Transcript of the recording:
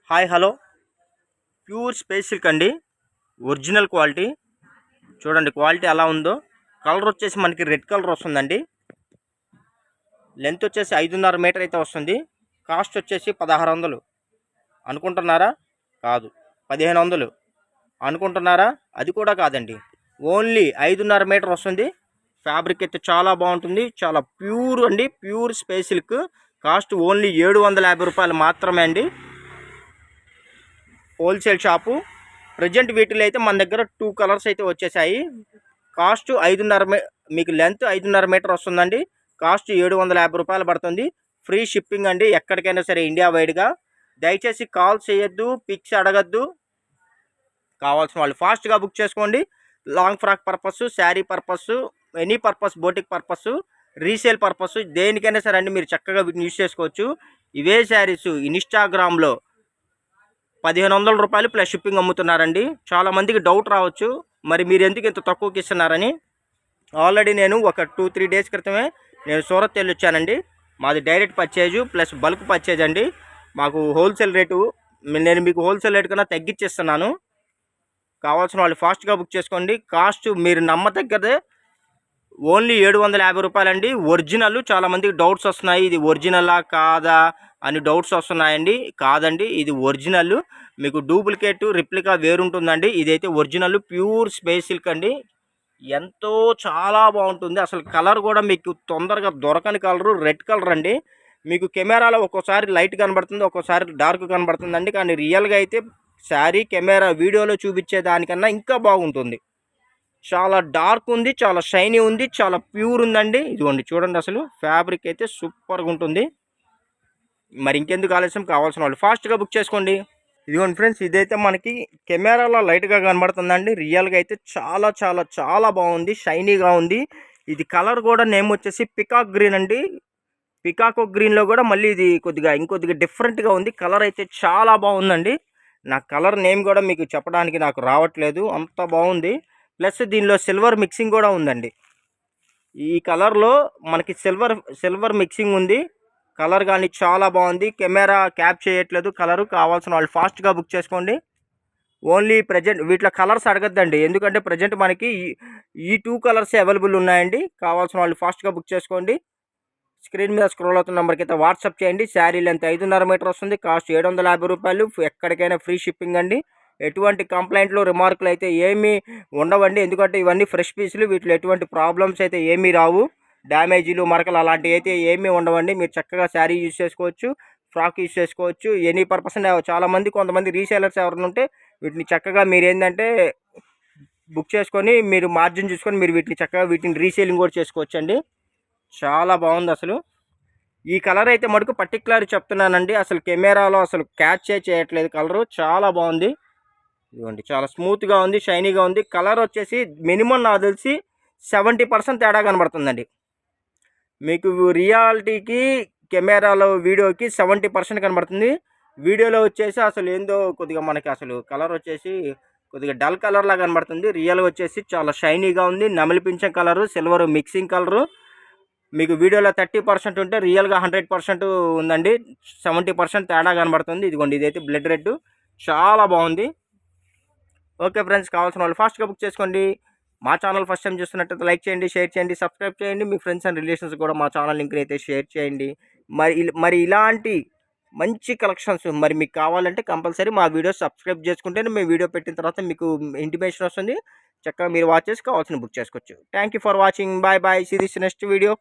Hi hello pure space silk అండి. Original quality చూడండి, quality ఎలా ఉందో. కలర్ వచ్చేసి మనకి రెడ్ కలర్ వస్తుందండి. లెంత్ వచ్చేసి 5.5 మీటర్ అయితే వస్తుంది. కాస్ట్ వచ్చేసి 1600 అనుకుంటున్నారా? కాదు. 1500 అనుకుంటున్నారా? అది కూడా కాదండి. ఓన్లీ 5.5 మీటర్ వస్తుంది. ఫ్యాబ్రిక్ అయితే చాలా బాగుంటుంది. చాలా ప్యూర్ అండి, pure space silk. Cost only 750 రూపాయలు మాత్రమే అండి. Wholesale shop. ప్రజెంట్ వీటిలో అయితే మన దగ్గర 2 కలర్స్ అయితే వచ్చేసాయి. కాస్ట్ 5.5 మీకు లెంత్ 5.5 మీటర్ వస్తుందండి. కాస్ట్ 750 రూపాయలు పడుతుంది. ఫ్రీ షిప్పింగ్ అండి, ఎక్కడికైనా సరే ఇండియా వైడ్గా. దయచేసి కాల్ చేయొద్దు, పిక్స్ అడగద్దు. కావాల్సిన వాళ్ళు ఫాస్ట్గా బుక్ చేసుకోండి. Long frock purpose, sari purpose, any purpose, boutique purpose, resale purpose, దేనికైనా సరే అండి మీరు చక్కగా వీటిని యూజ్ చేసుకోవచ్చు. ఇవే శారీస్ ఇన్స్టాగ్రామ్లో 1500 రూపాయలు ప్లస్ షిప్పింగ్ అమ్ముతున్నారండి. చాలామందికి డౌట్ రావచ్చు, మరి మీరు ఎందుకు ఇంత తక్కువకి ఇస్తున్నారని. ఆల్రెడీ నేను ఒక 2-3 డేస్ క్రితమే నేను సూరత్ వెళ్ళి వచ్చానండి. మాది direct purchase plus bulk purchase అండి. మాకు హోల్సేల్ రేటు, నేను మీకు హోల్సేల్ రేటు కన్నా తగ్గించేస్తున్నాను. కావాల్సిన వాళ్ళు ఫాస్ట్గా బుక్ చేసుకోండి. కాస్ట్ మీరు నమ్మదగ్గదే. ఓన్లీ 750 రూపాయలండి. ఒరిజినల్. చాలామందికి డౌట్స్ వస్తున్నాయి, ఇది ఒరిజినలా కాదా అని డౌట్స్ వస్తున్నాయండి. కాదండి, ఇది ఒరిజినల్. మీకు డూప్లికేట్ రిప్లికా వేరుంటుందండి. ఇదైతే ఒరిజినల్ ప్యూర్ స్పేస్ సిల్క్ అండి. ఎంతో చాలా బాగుంటుంది. అసలు కలర్ కూడా మీకు తొందరగా దొరకని కలరు రెడ్ కలర్ అండి. మీకు కెమెరాలో ఒక్కోసారి లైట్ కనబడుతుంది, ఒక్కోసారి డార్క్ కనబడుతుందండి. కానీ రియల్గా అయితే శారీ కెమెరా వీడియోలో చూపించే దానికన్నా ఇంకా బాగుంటుంది. చాలా డార్క్ ఉంది, చాలా షైనీ ఉంది, చాలా ప్యూర్ ఉందండి. ఇదిగోండి చూడండి, అసలు ఫ్యాబ్రిక్ అయితే సూపర్గా ఉంటుంది. మరి ఇంకెందుకు ఆలస్యం, కావాల్సిన వాళ్ళు ఫాస్ట్గా బుక్ చేసుకోండి. ఇదిగోండి ఫ్రెండ్స్, ఇదైతే మనకి కెమెరాలో లైట్గా కనబడుతుందండి. రియల్గా అయితే చాలా చాలా చాలా బాగుంది, షైనీగా ఉంది. ఇది కలర్ కూడా నేమ్ వచ్చేసి పికాక్ గ్రీన్ అండి. పికాక్ గ్రీన్లో కూడా మళ్ళీ ఇది ఇంకొద్దిగా డిఫరెంట్గా ఉంది. కలర్ అయితే చాలా బాగుందండి. నా కలర్ నేమ్ కూడా మీకు చెప్పడానికి నాకు రావట్లేదు, అంత బాగుంది. ప్లస్ దీనిలో సిల్వర్ మిక్సింగ్ కూడా ఉందండి. ఈ కలర్లో మనకి సిల్వర్ మిక్సింగ్ ఉంది. కలర్ కానీ చాలా బాగుంది. కెమెరా క్యాప్ చేయట్లేదు కలరు. కావాల్సిన వాళ్ళు ఫాస్ట్గా బుక్ చేసుకోండి. ఓన్లీ ప్రజెంట్ వీటిలో కలర్స్ అడగద్దండి, ఎందుకంటే ప్రజెంట్ మనకి ఈ 2 కలర్స్ అవైలబుల్ ఉన్నాయండి. కావాల్సిన వాళ్ళు ఫాస్ట్గా బుక్ చేసుకోండి. స్క్రీన్ మీద స్క్రోల్ అవుతున్న నెంబర్కి అయితే వాట్సాప్ చేయండి. శారీ లెంత్ 5.5 మీటర్ వస్తుంది. కాస్ట్ 750 రూపాయలు. ఎక్కడికైనా ఫ్రీ షిప్పింగ్ అండి. ఎటువంటి కంప్లైంట్లు రిమార్కులు అయితే ఏమీ ఉండవండి, ఎందుకంటే ఇవన్నీ ఫ్రెష్ పీసులు. వీటిలో ఎటువంటి ప్రాబ్లమ్స్ అయితే ఏమీ రావు. డ్యామేజీలు, మరకలు అలాంటివి అయితే ఏమీ ఉండవండి. మీరు చక్కగా శారీ యూజ్ చేసుకోవచ్చు, ఫ్రాక్ యూజ్ చేసుకోవచ్చు, ఎనీ పర్పస్. కొంతమంది రీసేలర్స్ ఎవరైనా ఉంటే వీటిని చక్కగా మీరు ఏంటంటే బుక్ చేసుకొని మీరు మార్జిన్ చూసుకొని మీరు వీటిని రీసేలింగ్ కూడా చేసుకోవచ్చు అండి. చాలా బాగుంది అసలు. ఈ కలర్ అయితే మటుకు పర్టికులర్ చెప్తున్నానండి, అసలు కెమెరాలో అసలు క్యాచ్ చేయట్లేదు కలరు. చాలా బాగుంది. ఇదిగోండి, చాలా స్మూత్గా ఉంది, షైనీగా ఉంది. కలర్ వచ్చేసి మినిమం నాకు తెలిసి 70% తేడా కనబడుతుందండి. మీకు రియాలిటీకి కెమెరాలో వీడియోకి 70% కనబడుతుంది. వీడియోలో వచ్చేసి అసలు ఏందో కొద్దిగా మనకి అసలు కలర్ వచ్చేసి కొద్దిగా డల్ కలర్లా కనబడుతుంది. రియల్గా వచ్చేసి చాలా షైనీగా ఉంది. నమిలిపించే కలరు, సిల్వర్ మిక్సింగ్ కలరు. మీకు వీడియోలో 30% ఉంటే రియల్గా 100% ఉందండి. 70% తేడా కనబడుతుంది. ఇదిగోండి, ఇదైతే బ్లడ్ రెడ్, చాలా బాగుంది. ఓకే ఫ్రెండ్స్, కావాల్సిన వాళ్ళు ఫాస్ట్గా బుక్ చేసుకోండి. మా ఛానల్ ఫస్ట్ టైం చూస్తున్నట్టయితే లైక్ చేయండి, షేర్ చేయండి, సబ్స్క్రైబ్ చేయండి. మీ ఫ్రెండ్స్ అండ్ రిలేషన్స్ కూడా మా ఛానల్ లింక్ని అయితే షేర్ చేయండి. మరి ఇలాంటి మంచి కలెక్షన్స్ మరి మీకు కావాలంటే కంపల్సరీ మా వీడియో సబ్స్క్రైబ్ చేసుకుంటేనే మేము వీడియో పెట్టిన తర్వాత మీకు ఇంటిమేషన్ వస్తుంది. చక్కగా మీరు వాచ్ చేసి కావాల్సిన బుక్ చేసుకోవచ్చు. Thank you for watching. Bye bye. See this next video.